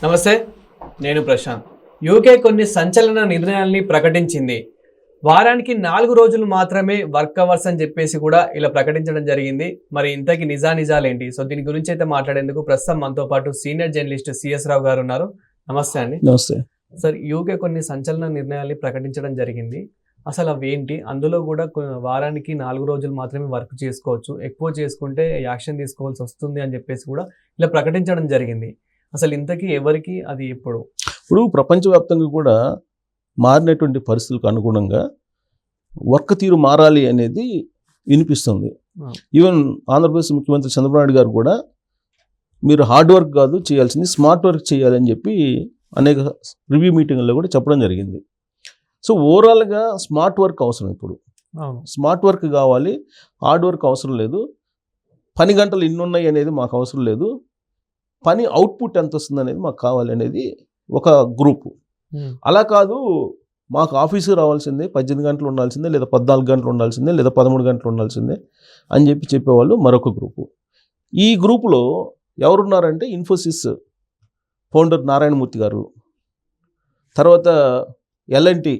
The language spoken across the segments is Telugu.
నమస్తే, నేను ప్రశాంత్. యూకే కొన్ని సంచలన నిర్ణయాల్ని ప్రకటించింది. వారానికి 4 రోజులు మాత్రమే వర్క్ అవర్స్ అని చెప్పేసి కూడా ఇలా ప్రకటించడం జరిగింది. మరి ఇంతకీ నిజాలేంటి? సో దీని గురించి అయితే మాట్లాడేందుకు ప్రస్తుతం మనతో పాటు సీనియర్ జర్నలిస్ట్ సిఎస్ రావు గారు ఉన్నారు. నమస్తే అండి. నమస్తే సార్, యూకే కొన్ని సంచలన నిర్ణయాల్ని ప్రకటించడం జరిగింది. అసలు అవేంటి? అందులో కూడా వారానికి 4 రోజులు మాత్రమే వర్క్ చేసుకోవచ్చు, ఎక్కువ చేసుకుంటే యాక్షన్ తీసుకోవాల్సి వస్తుంది అని చెప్పేసి కూడా ఇలా ప్రకటించడం జరిగింది. అసలు ఇంతకీ ఎవరికి అది ఇప్పుడు ప్రపంచవ్యాప్తంగా కూడా మారినటువంటి పరిస్థితులకు అనుగుణంగా వర్క్ తీరు మారాలి అనేది వినిపిస్తుంది. ఈవెన్ ఆంధ్రప్రదేశ్ ముఖ్యమంత్రి చంద్రబాబు నాయుడు గారు కూడా మీరు హార్డ్ వర్క్ కాదు చేయాల్సింది, స్మార్ట్ వర్క్ చేయాలని చెప్పి అనేక రివ్యూ మీటింగ్లో కూడా చెప్పడం జరిగింది. సో ఓవరాల్గా స్మార్ట్ వర్క్ అవసరం. ఇప్పుడు స్మార్ట్ వర్క్ కావాలి, హార్డ్ వర్క్ అవసరం లేదు. పని గంటలు ఇన్ని ఉన్నాయి అనేది మాకు అవసరం లేదు, పని అవుట్పుట్ ఎంత వస్తుంది అనేది మాకు కావాలి అనేది ఒక గ్రూపు. అలా కాదు, మాకు ఆఫీస్కి రావాల్సిందే, 18 గంటలు ఉండాల్సిందే, లేదా 14 గంటలు ఉండాల్సిందే, లేదా 13 గంటలు ఉండాల్సిందే అని చెప్పేవాళ్ళు మరొక గ్రూపు. ఈ గ్రూపులో ఎవరున్నారంటే ఇన్ఫోసిస్ ఫౌండర్ నారాయణమూర్తి గారు, తర్వాత ఎల్ఎన్టీ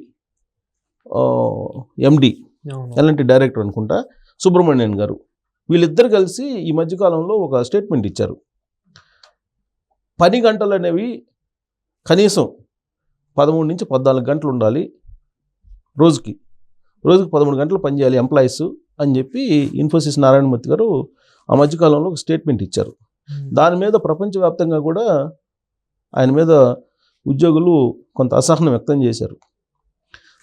ఎండి, ఎల్ఎన్టీ డైరెక్టర్ అనుకుంటా సుబ్రహ్మణ్యన్ గారు. వీళ్ళిద్దరు కలిసి ఈ మధ్యకాలంలో ఒక స్టేట్మెంట్ ఇచ్చారు. పని గంటలు అనేవి కనీసం 13 నుంచి 14 గంటలు ఉండాలి, రోజుకి 13 గంటలు పనిచేయాలి ఎంప్లాయీస్ అని చెప్పి ఇన్ఫోసిస్ నారాయణమూర్తి గారు ఆ మధ్యకాలంలో ఒక స్టేట్మెంట్ ఇచ్చారు. దాని మీద ప్రపంచవ్యాప్తంగా కూడా ఆయన మీద ఉద్యోగులు కొంత అసహనం వ్యక్తం చేశారు.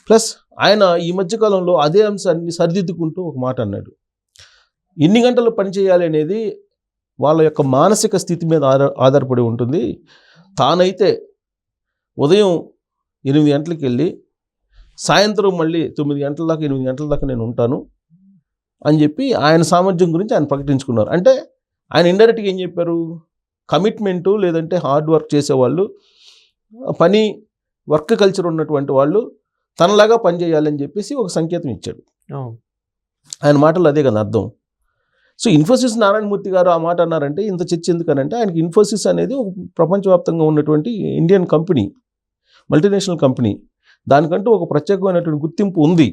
ప్లస్ ఆయన ఈ మధ్యకాలంలో అదే అంశాన్ని సరిదిద్దుకుంటూ ఒక మాట అన్నాడు. ఎన్ని గంటలు పని చేయాలి అనేది వాళ్ళ యొక్క మానసిక స్థితి మీద ఆధారపడి ఉంటుంది. తానైతే ఉదయం 8 గంటలకు వెళ్ళి సాయంత్రం మళ్ళీ 9 గంటల దాకా 8 గంటల దాకా నేను ఉంటాను అని చెప్పి ఆయన సామర్థ్యం గురించి ఆయన ప్రకటించుకున్నారు. అంటే ఆయన ఇండైరెక్ట్గా ఏం చెప్పారు, కమిట్మెంటు లేదంటే హార్డ్ వర్క్ చేసేవాళ్ళు, పని వర్క్ కల్చర్ ఉన్నటువంటి వాళ్ళు తనలాగా పని చేయాలని చెప్పేసి ఒక సంకేతం ఇచ్చాడు. ఆయన మాటలు అదే కదా అర్థం. సో ఇన్ఫోసిస్ నారాయణమూర్తి గారు ఆ మాట అన్నారంటే ఇంత చర్చ ఎందుకనంటే ఆయనకి ఇన్ఫోసిస్ అనేది ఒక ప్రపంచవ్యాప్తంగా ఉన్నటువంటి ఇండియన్ కంపెనీ, మల్టీనేషనల్ కంపెనీ. దానికంటూ ఒక ప్రత్యేకమైనటువంటి గుర్తింపు ఉంది.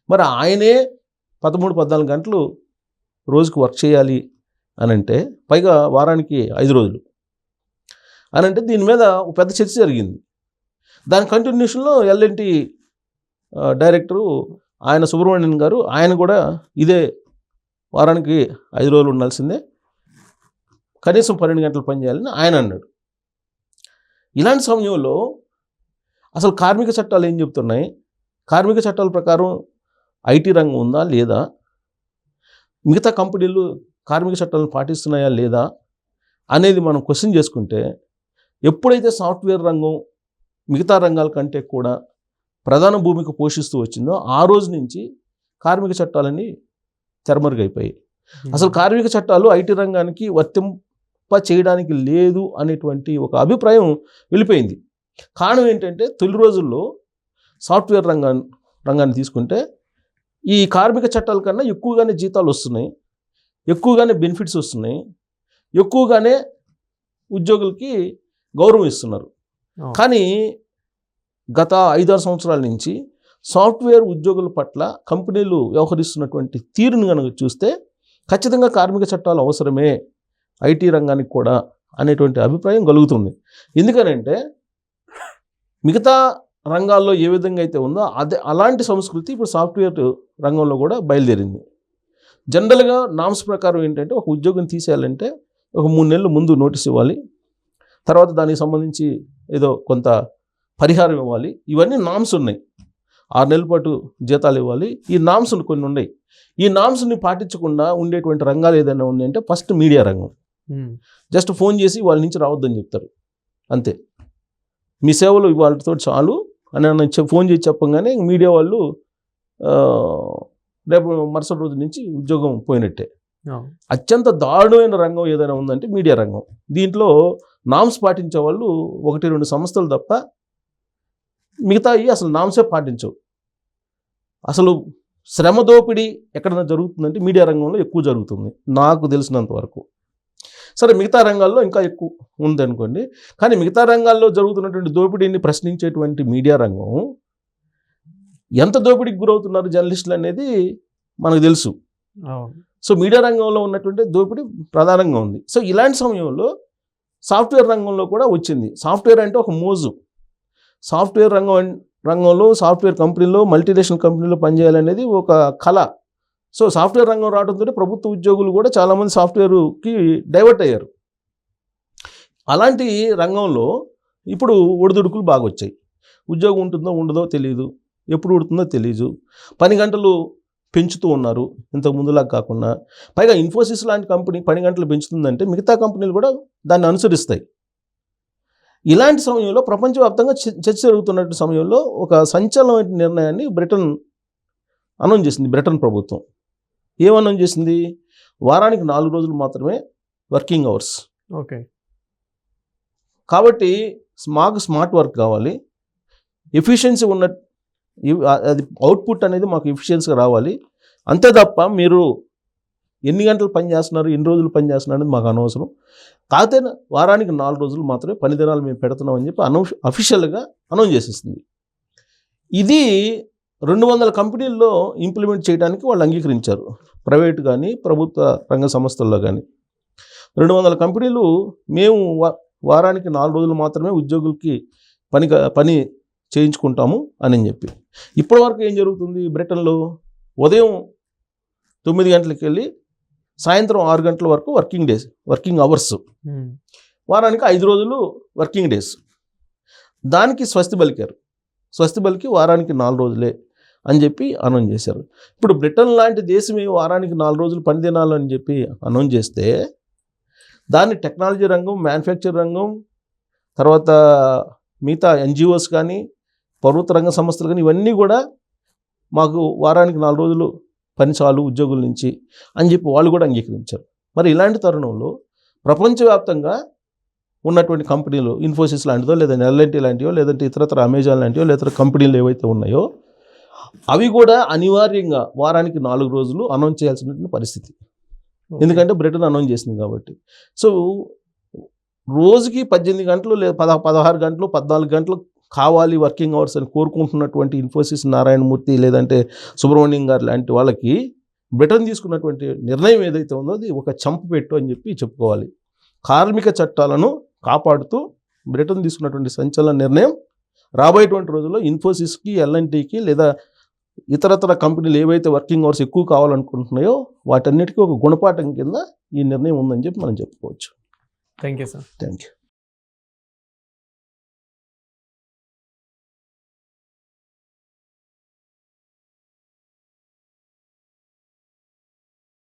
మరి ఆయనే 13-14 గంటలు రోజుకు వర్క్ చేయాలి అనంటే, పైగా వారానికి 5 రోజులు అనంటే దీని మీద ఒక పెద్ద చర్చ జరిగింది. దాని కంటిన్యూషన్లో ఎల్ఎన్టీ డైరెక్టరు ఆయన సుబ్రహ్మణ్యన్ గారు, ఆయన కూడా ఇదే వారానికి 5 రోజులు ఉండాల్సిందే, కనీసం 12 గంటలు పని చేయాలని ఆయన అన్నాడు. ఇలాంటి సమయంలో అసలు కార్మిక చట్టాలు ఏం చెప్తున్నాయి, కార్మిక చట్టాల ప్రకారం ఐటీ రంగం ఉందా లేదా, మిగతా కంపెనీలు కార్మిక చట్టాలను పాటిస్తున్నాయా లేదా అనేది మనం క్వశ్చన్ చేసుకుంటే, ఎప్పుడైతే సాఫ్ట్వేర్ రంగం మిగతా రంగాల కంటే కూడా ప్రధాన భూమిక పోషిస్తూ వచ్చిందో ఆ రోజు నుంచి కార్మిక చట్టాలన్నీ తెరమరుగైపోయాయి. అసలు కార్మిక చట్టాలు ఐటీ రంగానికి వర్తింప చేయడానికి లేదు అనేటువంటి ఒక అభిప్రాయం వెళ్ళిపోయింది. కారణం ఏంటంటే, తొలి రోజుల్లో సాఫ్ట్వేర్ రంగాన్ని తీసుకుంటే ఈ కార్మిక చట్టాల కన్నా ఎక్కువగానే జీతాలు వస్తున్నాయి, ఎక్కువగానే బెనిఫిట్స్ వస్తున్నాయి, ఎక్కువగానే ఉద్యోగులకి గౌరవం ఇస్తున్నారు. కానీ గత 5-6 సంవత్సరాల నుంచి సాఫ్ట్వేర్ ఉద్యోగుల పట్ల కంపెనీలు వ్యవహరిస్తున్నటువంటి తీరును కనుక చూస్తే ఖచ్చితంగా కార్మిక చట్టాలు అవసరమే ఐటీ రంగానికి కూడా అనేటువంటి అభిప్రాయం కలుగుతుంది. ఎందుకనంటే మిగతా రంగాల్లో ఏ విధంగా అయితే ఉందో అలాంటి సంస్కృతి ఇప్పుడు సాఫ్ట్వేర్ రంగంలో కూడా బయలుదేరింది. జనరల్గా నామ్స్ ప్రకారం ఏంటంటే, ఒక ఉద్యోగం తీసేయాలంటే ఒక 3 నెలల ముందు నోటీస్ ఇవ్వాలి, తర్వాత దానికి సంబంధించి ఏదో కొంత పరిహారం ఇవ్వాలి. ఇవన్నీ నామ్స్ ఉన్నాయి. 6 నెలల పాటు జీతాలు ఇవ్వాలి. ఈ నామ్స్ కొన్ని ఉన్నాయి. ఈ నామ్స్ని పాటించకుండా ఉండేటువంటి రంగాలు ఏదైనా ఉంది అంటే ఫస్ట్ మీడియా రంగం. జస్ట్ ఫోన్ చేసి వాళ్ళ నుంచి రావద్దని చెప్తారు, అంతే. మీ సేవలు వాళ్ళతో చాలు అని ఫోన్ చేసి చెప్పగానే మీడియా వాళ్ళు రేపు మరుసటి రోజు నుంచి ఉద్యోగం పోయినట్టే. అత్యంత దారుణమైన రంగం ఏదైనా ఉందంటే మీడియా రంగం. దీంట్లో నామ్స్ పాటించే వాళ్ళు 1-2 సంస్థలు తప్ప మిగతాయి అసలు నామ్సే పాటించవు. అసలు శ్రమ దోపిడీ ఎక్కడైనా జరుగుతుందంటే మీడియా రంగంలో ఎక్కువ జరుగుతుంది నాకు తెలిసినంత వరకు. సరే మిగతా రంగాల్లో ఇంకా ఎక్కువ ఉందనుకోండి. కానీ మిగతా రంగాల్లో జరుగుతున్నటువంటి దోపిడీని ప్రశ్నించేటువంటి మీడియా రంగం ఎంత దోపిడీకి గురవుతున్నారు జర్నలిస్టులు అనేది మనకు తెలుసు. సో మీడియా రంగంలో ఉన్నటువంటి దోపిడీ ప్రధానంగా ఉంది. సో ఇలాంటి సమయంలో సాఫ్ట్వేర్ రంగంలో కూడా వచ్చింది. సాఫ్ట్వేర్ అంటే ఒక మోజు. సాఫ్ట్వేర్ రంగంలో సాఫ్ట్వేర్ కంపెనీలో మల్టీనేషనల్ కంపెనీలో పనిచేయాలనేది ఒక కళ. సో సాఫ్ట్వేర్ రంగం రావడంతో ప్రభుత్వ ఉద్యోగులు కూడా చాలామంది సాఫ్ట్వేర్కి డైవర్ట్ అయ్యారు. అలాంటి రంగంలో ఇప్పుడు ఒడిదుడుకులు బాగా వచ్చాయి. ఉద్యోగం ఉంటుందో ఉండదో తెలియదు, ఎప్పుడు ఉడుతుందో తెలియదు. 10 గంటలు పెంచుతూ ఉన్నారు ఇంతకు ముందులాగా కాకుండా. పైగా ఇన్ఫోసిస్ లాంటి కంపెనీ 10 గంటలు పెంచుతుందంటే మిగతా కంపెనీలు కూడా దాన్ని అనుసరిస్తాయి. ఇలాంటి సమయంలో ప్రపంచవ్యాప్తంగా చర్చ జరుగుతున్నటువంటి సమయంలో ఒక సంచలనమైన నిర్ణయాన్ని బ్రిటన్ అనౌన్స్ చేసింది. బ్రిటన్ ప్రభుత్వం ఏమనౌన్స్ చేసింది? వారానికి 4 రోజులు మాత్రమే వర్కింగ్ అవర్స్. ఓకే. కాబట్టి మాకు స్మార్ట్ వర్క్ కావాలి, ఎఫిషియన్సీ ఉన్న అది అవుట్పుట్ అనేది మాకు ఎఫిషియన్సీగా రావాలి. అంతే తప్ప మీరు ఎన్ని గంటలు పని చేస్తున్నారు, ఎన్ని రోజులు పని చేస్తున్నారు అనేది మాకు అనవసరం. కాకపోతే వారానికి 4 రోజులు మాత్రమే పని దినాలు మేము పెడుతున్నాం అని చెప్పి అఫీషియల్గా అనౌన్స్ చేసేసింది. ఇది 200 కంపెనీల్లో ఇంప్లిమెంట్ చేయడానికి వాళ్ళు అంగీకరించారు. ప్రైవేట్ కానీ ప్రభుత్వ రంగ సంస్థల్లో కానీ 200 కంపెనీలు మేము వారానికి 4 రోజులు మాత్రమే ఉద్యోగులకి పని చేయించుకుంటాము అని చెప్పి. ఇప్పటివరకు ఏం జరుగుతుంది బ్రిటన్లో? ఉదయం 9 గంటలకు వెళ్ళి సాయంత్రం 6 గంటల వరకు వర్కింగ్ అవర్స్. వారానికి 5 రోజులు వర్కింగ్ డేస్. దానికి స్వస్తి పలికి వారానికి 4 రోజులే అని చెప్పి అనౌన్స్ చేశారు. ఇప్పుడు బ్రిటన్ లాంటి దేశమే వారానికి 4 రోజులు పని దినాలు అని చెప్పి అనౌన్స్ చేస్తే దాన్ని టెక్నాలజీ రంగం, మ్యానుఫ్యాక్చర్ రంగం, తర్వాత మిగతా ఎన్జిఓస్ కానీ ప్రభుత్వ రంగ సంస్థలు కానీ ఇవన్నీ కూడా మాకు వారానికి 4 రోజులు పని చాలు ఉద్యోగుల నుంచి అని చెప్పి వాళ్ళు కూడా అంగీకరించారు. మరి ఇలాంటి తరుణంలో ప్రపంచవ్యాప్తంగా ఉన్నటువంటి కంపెనీలు ఇన్ఫోసిస్ లాంటిదో లేదా ఎల్ఎన్టీ లాంటివో లేదంటే ఇతరత్ర అమెజాన్ లాంటివో లేదా కంపెనీలు ఏవైతే ఉన్నాయో అవి కూడా అనివార్యంగా వారానికి 4 రోజులు అనౌన్స్ చేయాల్సిన పరిస్థితి. ఎందుకంటే బ్రిటన్ అనౌన్స్ చేసింది కాబట్టి. సో రోజుకి 18 గంటలు లేదా 16 గంటలు 14 గంటలు కావాలి వర్కింగ్ అవర్స్ అని కోరుకుంటున్నటువంటి ఇన్ఫోసిస్ నారాయణమూర్తి లేదంటే సుబ్రహ్మణ్యం గారు లాంటి వాళ్ళకి బ్రిటన్ తీసుకున్నటువంటి నిర్ణయం ఏదైతే ఉందో అది ఒక చంపపెట్టు అని చెప్పి చెప్పుకోవాలి. కార్మిక చట్టాలను కాపాడుతూ బ్రిటన్ తీసుకున్నటువంటి సంచలన నిర్ణయం రాబోయేటువంటి రోజుల్లో ఇన్ఫోసిస్కి, ఎల్ఎన్టీకి లేదా ఇతరతర కంపెనీలు ఏవైతే వర్కింగ్ అవర్స్ ఎక్కువ కావాలనుకుంటున్నాయో వాటన్నిటికీ ఒక గుణపాఠం కింద ఈ నిర్ణయం ఉందని చెప్పి మనం చెప్పుకోవచ్చు. Thank you sir. Thank you.